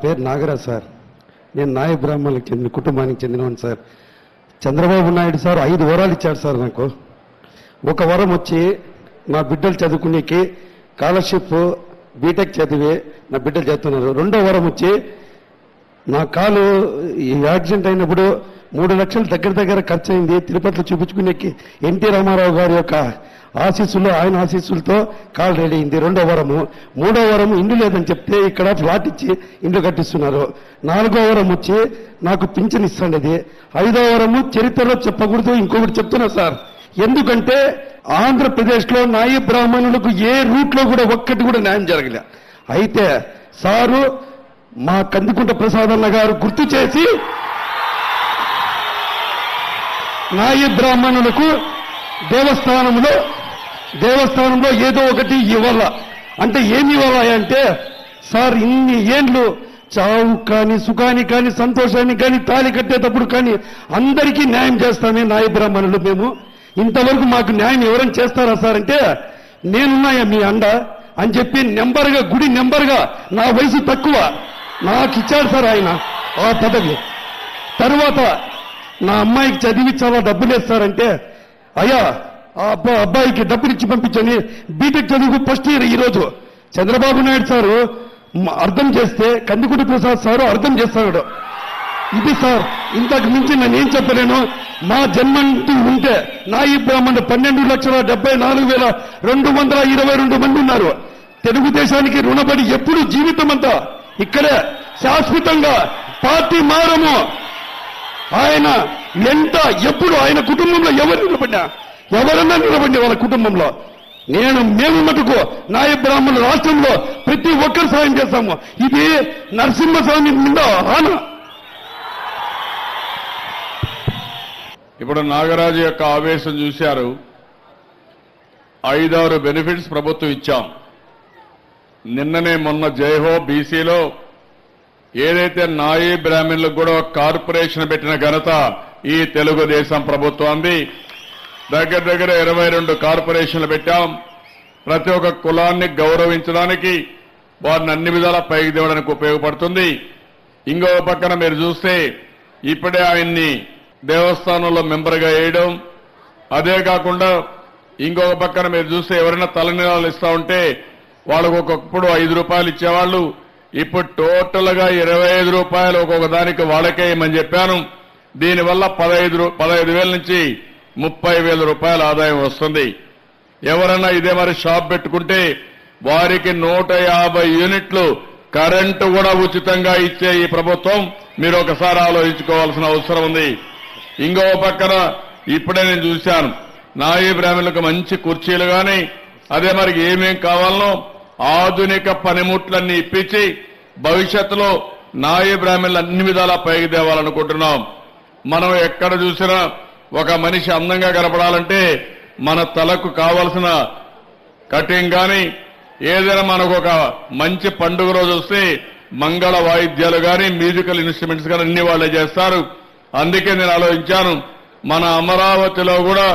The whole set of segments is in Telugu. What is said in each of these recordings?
పేరు నాగరాజ్ సార్. నేను నాయ బ్రాహ్మణులకు చెందిన కుటుంబానికి చెందినవాడిని సార్. చంద్రబాబు నాయుడు సార్ 5 వరాలు ఇచ్చాడు సార్ నాకు. ఒక వరం వచ్చి నా బిడ్డలు చదువుకునేకి స్కాలర్షిప్ బీటెక్ చదివి నా బిడ్డలు చదువుతున్నారు. రెండో వరం వచ్చి నా కాలు యాక్సిడెంట్ అయినప్పుడు 3 లక్షలు దగ్గర ఖర్చు అయింది. తిరుపతిలో చూపించుకునేకి ఎన్టీ రామారావు గారి యొక్క ఆశీస్సులు, ఆయన ఆశీస్సులతో కాలు రెడీ అయింది. రెండో వరము. మూడో వరం ఇండ్లు లేదని చెప్తే ఇక్కడ ఫ్లాట్ ఇచ్చి ఇండ్లు కట్టిస్తున్నారు. 4వ వరం వచ్చి నాకు పింఛన్ ఇస్తాండేది. 5వ వరము చరిత్రలో చెప్పకూడదు, ఇంకొకటి చెప్తున్నా సార్. ఎందుకంటే ఆంధ్రప్రదేశ్లో నాయ బ్రాహ్మణులకు ఏ రూట్లో కూడా ఒక్కటి కూడా న్యాయం జరగలే. అయితే సారు మా కందికుంట ప్రసాదన్న గారు గుర్తు చేసి నాయ బ్రాహ్మణులకు దేవస్థానంలో ఏదో ఒకటి ఇవ్వాల. అంటే ఏమి ఇవ్వాలా అంటే సార్, ఇన్ని ఏండ్లు చావు కానీ, సుఖానికి కానీ, సంతోషానికి కానీ, తాళి కట్టేటప్పుడు కానీ అందరికీ న్యాయం చేస్తామే నాయ బ్రాహ్మణులు మేము. ఇంతవరకు మాకు న్యాయం ఎవరైనా చేస్తారా సార్ అంటే నేనున్నాయా మీ అండ అని చెప్పి నెంబర్గా, గుడి నెంబర్గా, నా వయసు తక్కువ, నాకు ఇచ్చాడు సార్ ఆయన ఆ పదవి. తరువాత నా అమ్మాయికి చదివించాలా, డబ్బులు వేస్తారంటే అయ్యా ఆ అబ్బాయికి డబ్బులు ఇచ్చి పంపించండి, బీటెక్ చదువు ఫస్ట్ ఇయర్. ఈరోజు చంద్రబాబు నాయుడు సారు అర్థం చేస్తే కందికుంట ప్రసాద్ సారు అర్థం చేస్తాడు. ఇది సార్, ఇంతకు మించి నేను ఏం చెప్పలేను. మా జన్మంటూ ఉంటే నాయి బ్రాహ్మణులు 12,74,222 మంది ఉన్నారు. తెలుగుదేశానికి రుణపడి ఎప్పుడు జీవితం అంతా ఇక్కడే శాశ్వతంగా పార్టీ మారము. ఆయన ఎంత ఎప్పుడు ఆయన కుటుంబంలో ఎవరు నిలబడినా, ఎవరన్నా నిలబడి వాళ్ళ కుటుంబంలో మేము మటుకు నాయ బ్రాహ్మణుల రాష్ట్రంలో ప్రతి ఒక్కరు సాయం చేస్తాము. ఇది నరసింహస్వామి మీద ఆన. ఇప్పుడు నాగరాజు యొక్క ఆవేశం చూశారు. 5-6 బెనిఫిట్స్ ప్రభుత్వం ఇచ్చాం. నిన్ననే మొన్న జైహో బీసీలో ఏదైతే నాయీ బ్రాహ్మణులకు కూడా కార్పొరేషన్ పెట్టిన ఘనత ఈ తెలుగుదేశం ప్రభుత్వాన్ని. దగ్గర 22 కార్పొరేషన్లు పెట్టాం. ప్రతి ఒక్క కులాన్ని గౌరవించడానికి, వారిని అన్ని విధాలా పైకి తేవడానికి ఉపయోగపడుతుంది. ఇంకో పక్కన మీరు చూస్తే ఇప్పుడే ఆయన్ని దేవస్థానంలో మెంబర్గా వేయడం, అదే కాకుండా ఇంకొక పక్కన మీరు చూస్తే ఎవరైనా తలనీలాలు ఇస్తా ఉంటే వాళ్ళకు ఒకప్పుడు 5 రూపాయలు ఇచ్చేవాళ్ళు, ఇప్పుడు టోటల్ గా 25 రూపాయలు ఒక్కొక్క దానికి వాళ్ళకే ఇమ్మని చెప్పాను. దీనివల్ల 15,000 నుంచి 30,000 రూపాయల ఆదాయం వస్తుంది. ఎవరైనా ఇదే మరి షాప్ పెట్టుకుంటే వారికి 150 యూనిట్లు కరెంటు కూడా ఉచితంగా ఇచ్చే ఈ ప్రభుత్వం మీరు ఒకసారి ఆలోచించుకోవాల్సిన అవసరం ఉంది. ఇంకో పక్కన ఇప్పుడే నేను చూశాను, నాయీ బ్రాహ్మణులకు మంచి కుర్చీలు కానీ, అదే మరి ఏమేం కావాలనో ఆధునిక పనిముట్లన్నీ ఇప్పించి భవిష్యత్తులో నాయీ బ్రాహ్మణులు అన్ని విధాలా పైకి తేవాలనుకుంటున్నాం. మనం ఎక్కడ చూసినా ఒక మనిషి అందంగా కనపడాలంటే మన తలకు కావలసిన కటింగ్ కానీ, ఏదైనా మనకు ఒక మంచి పండుగ రోజు వస్తే మంగళ వాయిద్యాలు కానీ, మ్యూజికల్ ఇన్స్ట్రుమెంట్స్ కానీ అన్ని వాళ్ళే చేస్తారు. అందుకే నేను ఆలోచించాను, మన అమరావతిలో కూడా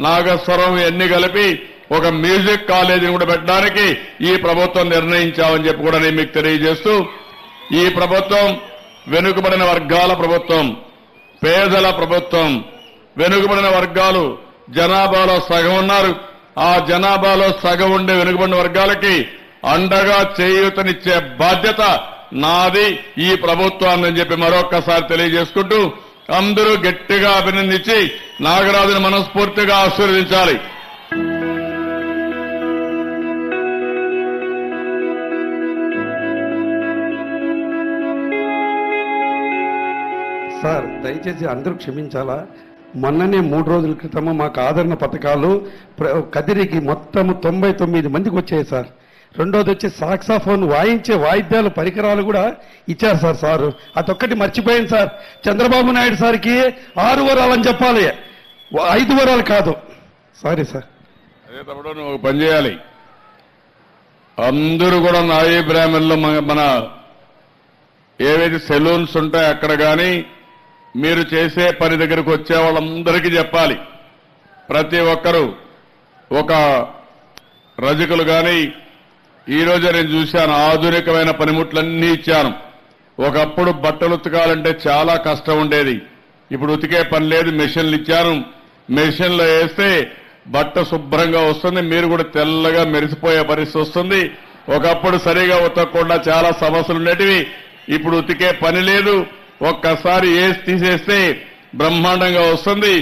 నాగస్వరం ఇవన్నీ కలిపి ఒక మ్యూజిక్ కాలేజీని కూడా పెట్టడానికి ఈ ప్రభుత్వం నిర్ణయించామని చెప్పి కూడా నేను మీకు తెలియజేస్తూ, ఈ ప్రభుత్వం వెనుకబడిన వర్గాల ప్రభుత్వం, పేదల ప్రభుత్వం. వెనుకబడిన వర్గాలు జనాభాలో సగం ఉన్నారు. ఆ జనాభాలో సగం ఉండే వెనుకబడిన వర్గాలకి అండగా చేయూతనిచ్చే బాధ్యత నాది, ఈ ప్రభుత్వాన్ని అని చెప్పి మరొక్కసారి తెలియజేసుకుంటూ, అందరూ గట్టిగా అభినందించి నాగరాజును మనస్ఫూర్తిగా ఆశీర్వదించాలి. సార్ దయచేసి అందరూ క్షమించాలా. మొన్ననే 3 రోజుల క్రితము మాకు ఆదరణ పథకాలు కదిరికి మొత్తం 99 మందికి వచ్చాయి సార్. రెండోది వచ్చి సాక్సాఫోన్ వాయించే వాయిద్యాలు పరికరాలు కూడా ఇచ్చారు సార్. సారు అదొక్కటి మర్చిపోయింది సార్. చంద్రబాబు నాయుడు సార్కి 6 వరాలని చెప్పాలి, 5 వరాలు కాదు. Sorry sir. అదే తప్పుడు నువ్వు పని చేయాలి. అందరూ కూడా నాయీ బ్రాహ్మణులు మన ఏవైతే సెలూన్స్ ఉంటాయో అక్కడ కానీ, మీరు చేసే పని దగ్గరకు వచ్చే వాళ్ళందరికీ చెప్పాలి. ప్రతి ఒక్కరూ ఒక రజకులు కానీ, ఈ రోజు నేను చూశాను ఆధునికమైన పనిముట్లన్నీ ఇచ్చాను. ఒకప్పుడు బట్టలు ఉతకాలంటే చాలా కష్టం ఉండేది. ఇప్పుడు ఉతికే పని లేదు, మెషిన్లు ఇచ్చారు. మెషిన్లో వేస్తే బట్ట శుభ్రంగా వస్తుంది, మీరు కూడా తెల్లగా మెరిసిపోయే పరిస్థితి వస్తుంది. ఒకప్పుడు సరిగా ఉతకకుండా చాలా సమస్యలు ఉండేటివి. ఇప్పుడు ఉతికే పని లేదు, ఒక్కసారి వేసి తీసేస్తే బ్రహ్మాండంగా వస్తుంది.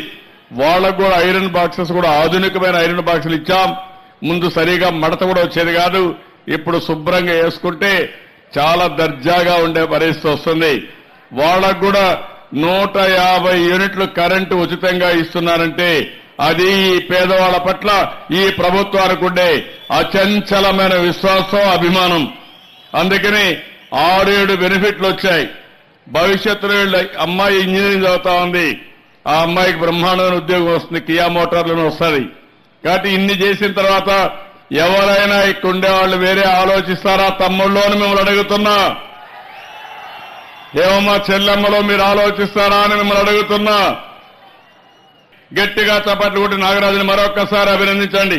వాళ్ళకు కూడా ఐరన్ బాక్సెస్ కూడా ఆధునికమైన ఐరన్ బాక్సులు ఇచ్చాం. ముందు సరిగా మడత కూడా వచ్చేది కాదు, ఇప్పుడు శుభ్రంగా వేసుకుంటే చాలా దర్జాగా ఉండే పరిస్థితి వస్తుంది. వాళ్ళకు కూడా 150 యూనిట్లు కరెంటు ఉచితంగా ఇస్తున్నారంటే అది ఈ పేదవాళ్ల పట్ల ఈ ప్రభుత్వానికి ఉండే అచంచలమైన విశ్వాసం, అభిమానం. అందుకని 6-7 బెనిఫిట్లు వచ్చాయి. భవిష్యత్తులో వీళ్ళ అమ్మాయి ఇంజనీరింగ్ చదువుతా ఉంది, ఆ అమ్మాయికి బ్రహ్మాండమైన ఉద్యోగం వస్తుంది, కియా మోటార్లను వస్తుంది. కాబట్టి ఇన్ని చేసిన తర్వాత ఎవరైనా ఇక్కడ ఉండేవాళ్ళు వేరే ఆలోచిస్తారా తమ్ముళ్ళు అని మిమ్మల్ని అడుగుతున్నా. ఏమమ్మా చెల్లెమ్మలో మీరు ఆలోచిస్తారా అని మిమ్మల్ని అడుగుతున్నా. గట్టిగా చప్పట్లు కొట్టి నాగరాజుని మరొక్కసారి అభినందించండి.